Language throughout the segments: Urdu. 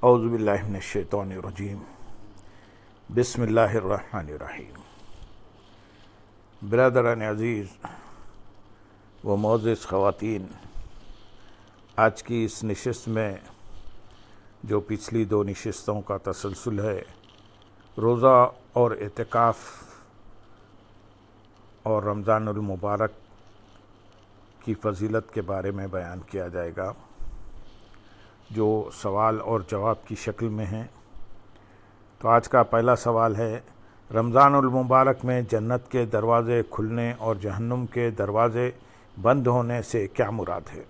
اعوذ باللہ من الشیطان الرجیم بسم اللہ الرحمن الرحیم۔ برادران عزیز و معزز خواتین، آج کی اس نشست میں جو پچھلی دو نشستوں کا تسلسل ہے، روزہ اور اعتکاف اور رمضان المبارک کی فضیلت کے بارے میں بیان کیا جائے گا، جو سوال اور جواب کی شکل میں ہیں۔ تو آج کا پہلا سوال ہے، رمضان المبارک میں جنت کے دروازے کھلنے اور جہنم کے دروازے بند ہونے سے کیا مراد ہے؟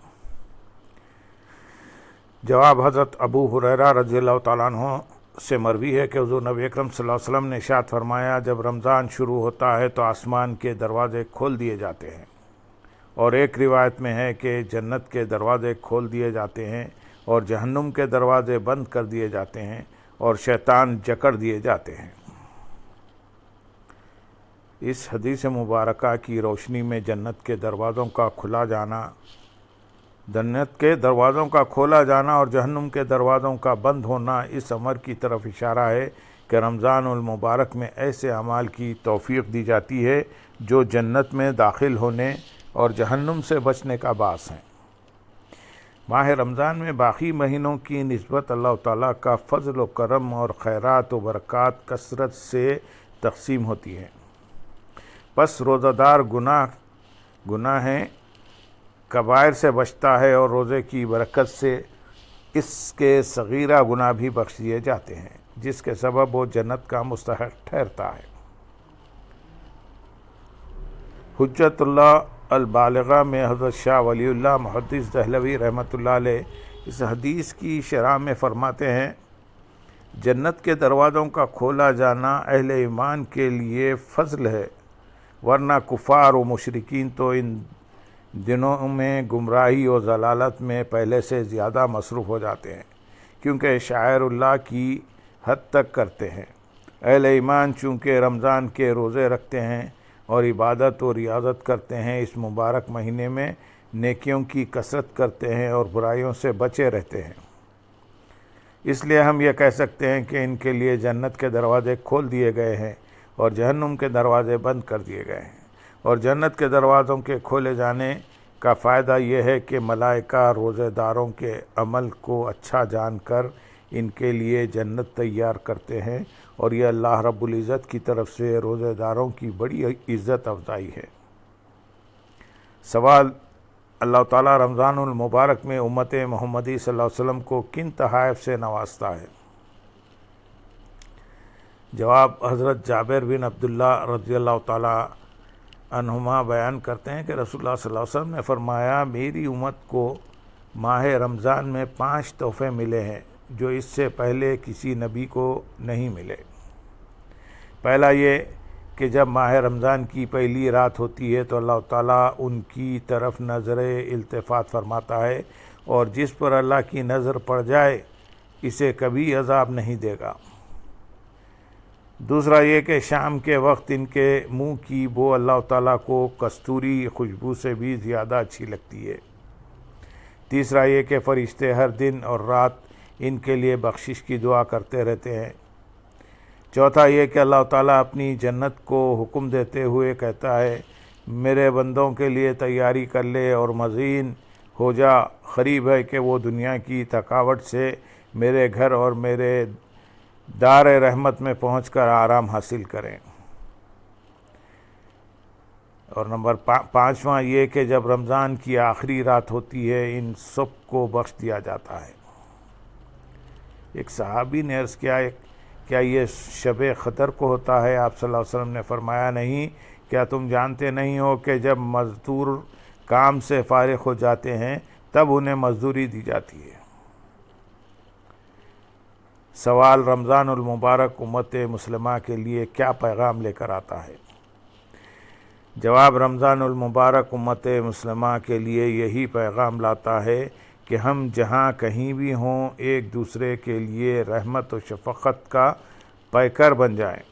جواب، حضرت ابو ہریرہ رضی اللہ تعالیٰ عنہ سے مروی ہے کہ حضور نبی اکرم صلی اللہ علیہ وسلم نے ارشاد فرمایا، جب رمضان شروع ہوتا ہے تو آسمان کے دروازے کھول دیے جاتے ہیں، اور ایک روایت میں ہے کہ جنت کے دروازے کھول دیے جاتے ہیں اور جہنم کے دروازے بند کر دیے جاتے ہیں اور شیطان جکڑ دیے جاتے ہیں۔ اس حدیث مبارکہ کی روشنی میں جنت کے دروازوں کا کھولا جانا اور جہنم کے دروازوں کا بند ہونا اس امر کی طرف اشارہ ہے کہ رمضان المبارک میں ایسے اعمال کی توفیق دی جاتی ہے جو جنت میں داخل ہونے اور جہنم سے بچنے کا باعث ہیں۔ ماہ رمضان میں باقی مہینوں کی نسبت اللہ تعالیٰ کا فضل و کرم اور خیرات و برکات کثرت سے تقسیم ہوتی ہیں۔ پس روزہ دار گناہ کبائر سے بچتا ہے اور روزے کی برکت سے اس کے صغیرہ گناہ بھی بخش دیے جاتے ہیں، جس کے سبب وہ جنت کا مستحق ٹھہرتا ہے۔ حجت اللہ البالغہ میں حضرت شاہ ولی اللہ محدث دہلوی رحمۃ اللہ علیہ اس حدیث کی شرح میں فرماتے ہیں، جنت کے دروازوں کا کھولا جانا اہل ایمان کے لیے فضل ہے، ورنہ کفار و مشرکین تو ان دنوں میں گمراہی و ضلالت میں پہلے سے زیادہ مصروف ہو جاتے ہیں، کیونکہ شاعر اللہ کی حد تک کرتے ہیں۔ اہل ایمان چونکہ رمضان کے روزے رکھتے ہیں اور عبادت و ریاضت کرتے ہیں، اس مبارک مہینے میں نیکیوں کی کثرت کرتے ہیں اور برائیوں سے بچے رہتے ہیں، اس لیے ہم یہ کہہ سکتے ہیں کہ ان کے لیے جنت کے دروازے کھول دیے گئے ہیں اور جہنم کے دروازے بند کر دیے گئے ہیں۔ اور جنت کے دروازوں کے کھولے جانے کا فائدہ یہ ہے کہ ملائکہ روزے داروں کے عمل کو اچھا جان کر ان کے لیے جنت تیار کرتے ہیں، اور یہ اللہ رب العزت کی طرف سے روزے داروں کی بڑی عزت افزائی ہے۔ سوال، اللہ تعالیٰ رمضان المبارک میں امت محمدی صلی اللہ علیہ وسلم کو کن تحائف سے نوازتا ہے؟ جواب، حضرت جابر بن عبداللہ رضی اللہ تعالیٰ عنہما بیان کرتے ہیں کہ رسول اللہ صلی اللہ علیہ وسلم نے فرمایا، میری امت کو ماہ رمضان میں 5 تحفے ملے ہیں جو اس سے پہلے کسی نبی کو نہیں ملے۔ پہلا یہ کہ جب ماہ رمضان کی پہلی رات ہوتی ہے تو اللہ تعالیٰ ان کی طرف نظر التفات فرماتا ہے، اور جس پر اللہ کی نظر پڑ جائے اسے کبھی عذاب نہیں دے گا۔ دوسرا یہ کہ شام کے وقت ان کے منہ کی بو اللہ تعالیٰ کو کستوری خوشبو سے بھی زیادہ اچھی لگتی ہے۔ تیسرا یہ کہ فرشتے ہر دن اور رات ان کے لیے بخشش کی دعا کرتے رہتے ہیں۔ چوتھا یہ کہ اللہ تعالیٰ اپنی جنت کو حکم دیتے ہوئے کہتا ہے، میرے بندوں کے لیے تیاری کر لے اور مزین ہو جا، قریب ہے کہ وہ دنیا کی تھکاوٹ سے میرے گھر اور میرے دار رحمت میں پہنچ کر آرام حاصل کریں۔ اور نمبر 5واں یہ کہ جب رمضان کی آخری رات ہوتی ہے ان سب کو بخش دیا جاتا ہے۔ ایک صحابی نے عرض کیا، کیا یہ شب قدر کو ہوتا ہے؟ آپ صلی اللہ علیہ وسلم نے فرمایا، نہیں، کیا تم جانتے نہیں ہو کہ جب مزدور کام سے فارغ ہو جاتے ہیں تب انہیں مزدوری دی جاتی ہے۔ سوال، رمضان المبارک امت مسلمہ کے لیے کیا پیغام لے کر آتا ہے؟ جواب، رمضان المبارک امت مسلمہ کے لیے یہی پیغام لاتا ہے کہ ہم جہاں کہیں بھی ہوں ایک دوسرے کے لیے رحمت و شفقت کا پیکر بن جائیں،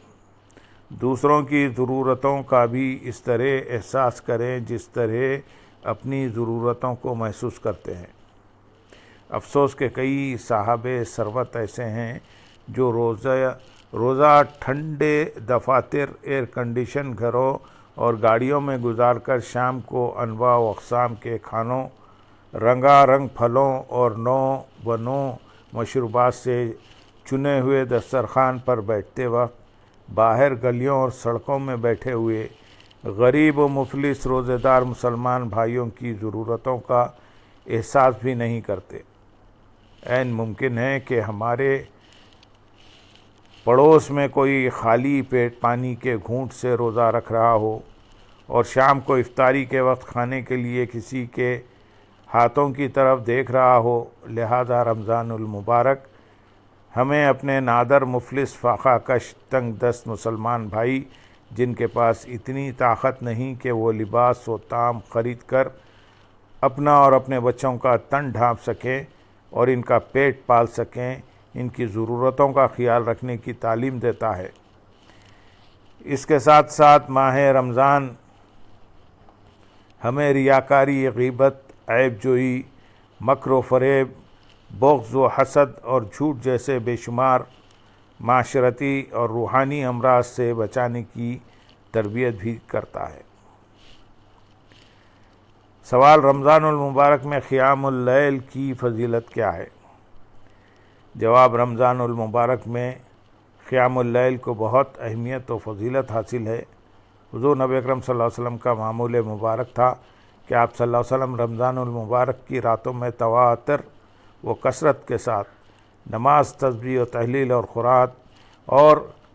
دوسروں کی ضرورتوں کا بھی اس طرح احساس کریں جس طرح اپنی ضرورتوں کو محسوس کرتے ہیں۔ افسوس کہ کئی صاحب ثروت ایسے ہیں جو روزہ ٹھنڈے دفاتر، ایئر کنڈیشن گھروں اور گاڑیوں میں گزار کر شام کو انواع و اقسام کے کھانوں، رنگا رنگ پھلوں اور نو بنو مشروبات سے چنے ہوئے دسترخوان پر بیٹھتے وقت باہر گلیوں اور سڑکوں میں بیٹھے ہوئے غریب و مفلس روزے دار مسلمان بھائیوں کی ضرورتوں کا احساس بھی نہیں کرتے۔ عین ممکن ہے کہ ہمارے پڑوس میں کوئی خالی پیٹ پانی کے گھونٹ سے روزہ رکھ رہا ہو اور شام کو افطاری کے وقت کھانے کے لیے کسی کے ہاتھوں کی طرف دیکھ رہا ہو۔ لہذا رمضان المبارک ہمیں اپنے نادر مفلس فاقہ کش تنگ دست مسلمان بھائی جن کے پاس اتنی طاقت نہیں کہ وہ لباس و طعام خرید کر اپنا اور اپنے بچوں کا تن ڈھانپ سکیں اور ان کا پیٹ پال سکیں، ان کی ضرورتوں کا خیال رکھنے کی تعلیم دیتا ہے۔ اس کے ساتھ ساتھ ماہ رمضان ہمیں ریاکاری، غیبت، عیب جوئی، مکر و فریب، بغض و حسد اور جھوٹ جیسے بے شمار معاشرتی اور روحانی امراض سے بچانے کی تربیت بھی کرتا ہے۔ سوال: رمضان المبارک میں قیام اللیل کی فضیلت کیا ہے؟ جواب: رمضان المبارک میں قیام اللیل کو بہت اہمیت و فضیلت حاصل ہے۔ حضور نبی اکرم صلی اللہ علیہ وسلم کا معمول مبارک تھا کہ آپ صلی اللہ علیہ وسلم رمضان المبارک کی راتوں میں تواتر و کثرت کے ساتھ نماز، تسبیح و تحلیل اور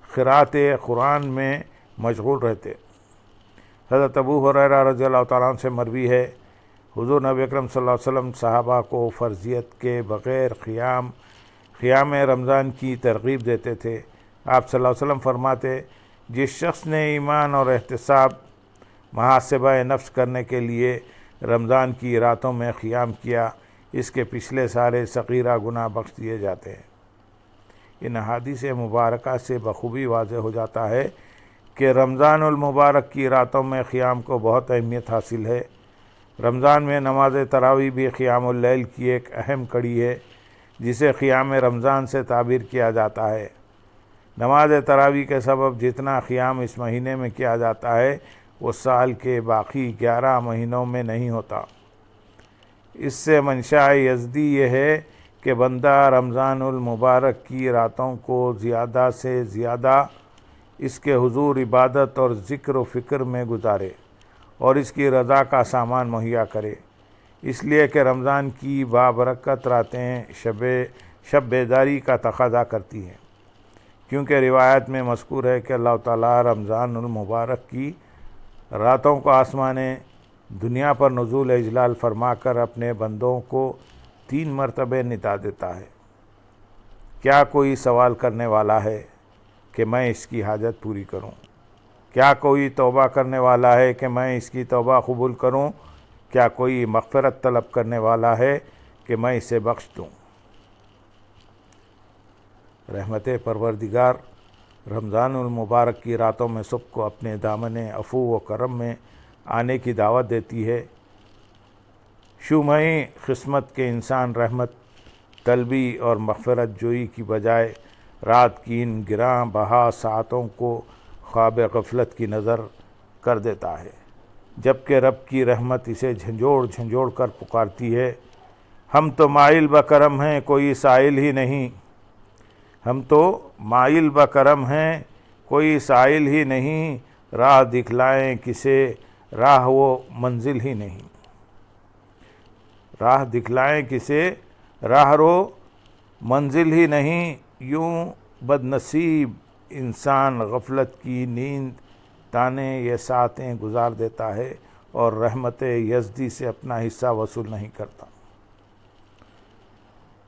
قرأت قرآن میں مشغول رہتے۔ حضرت ابو ہریرہ رضی اللہ تعالیٰ عنہ سے مروی ہے، حضور نبی اکرم صلی اللہ علیہ وسلم صحابہ کو فرضیت کے بغیر قیام رمضان کی ترغیب دیتے تھے۔ آپ صلی اللہ علیہ وسلم فرماتے: جس شخص نے ایمان اور احتساب، محاسبہ نفس کرنے کے لیے رمضان کی راتوں میں قیام کیا، اس کے پچھلے سارے صغیرہ گناہ بخش دیے جاتے ہیں۔ ان احادیث مبارکہ سے بخوبی واضح ہو جاتا ہے کہ رمضان المبارک کی راتوں میں قیام کو بہت اہمیت حاصل ہے۔ رمضان میں نماز تراویح بھی قیام اللیل کی ایک اہم کڑی ہے، جسے قیام رمضان سے تعبیر کیا جاتا ہے۔ نماز تراویح کے سبب جتنا قیام اس مہینے میں کیا جاتا ہے وہ سال کے باقی 11 مہینوں میں نہیں ہوتا۔ اس سے منشاء یزدی یہ ہے کہ بندہ رمضان المبارک کی راتوں کو زیادہ سے زیادہ اس کے حضور عبادت اور ذکر و فکر میں گزارے اور اس کی رضا کا سامان مہیا کرے، اس لیے کہ رمضان کی بابرکت راتیں شب بیداری کا تقاضا کرتی ہیں، کیونکہ روایت میں مذکور ہے کہ اللہ تعالیٰ رمضان المبارک کی راتوں کو آسمان دنیا پر نزول اجلال فرما کر اپنے بندوں کو 3 مرتبہ ندا دیتا ہے۔ کیا کوئی سوال کرنے والا ہے کہ میں اس کی حاجت پوری کروں؟ کیا کوئی توبہ کرنے والا ہے کہ میں اس کی توبہ قبول کروں؟ کیا کوئی مغفرت طلب کرنے والا ہے کہ میں اسے بخش دوں؟ رحمت پروردگار رمضان المبارک کی راتوں میں سب کو اپنے دامن عفو و کرم میں آنے کی دعوت دیتی ہے۔ شومئی قسمت کے انسان رحمت طلبی اور مغفرت جوئی کی بجائے رات کی ان گراں بہا ساعتوں کو خواب غفلت کی نظر کر دیتا ہے، جبکہ رب کی رحمت اسے جھنجھوڑ کر پکارتی ہے: ہم تو مائل بکرم ہیں، کوئی سائل ہی نہیں، ہم تو مائل بکرم ہیں، کوئی سائل ہی نہیں، راہ دکھلائیں کسے، راہ وہ منزل ہی نہیں، راہ دکھلائیں کسے، راہ رو منزل ہی نہیں۔ یوں بد نصیب انسان غفلت کی نیند تانے یہ ساعتیں گزار دیتا ہے اور رحمت یزدی سے اپنا حصہ وصول نہیں کرتا۔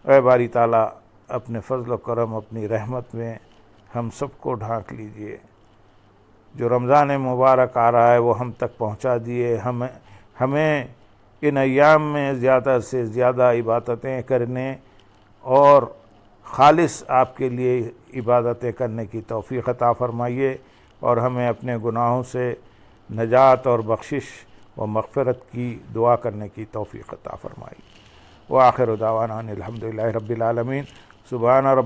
اے باری تعالیٰ، اپنے فضل و کرم، اپنی رحمت میں ہم سب کو ڈھانک لیجئے۔ جو رمضان مبارک آ رہا ہے وہ ہم تک پہنچا دیے، ہمیں ان ایام میں زیادہ سے زیادہ عبادتیں کرنے اور خالص آپ کے لیے عبادتیں کرنے کی توفیق عطا فرمائیے، اور ہمیں اپنے گناہوں سے نجات اور بخشش و مغفرت کی دعا کرنے کی توفیق عطا فرمائیے۔ وآخر دعوانا الحمدللہ رب العالمین سبحان رب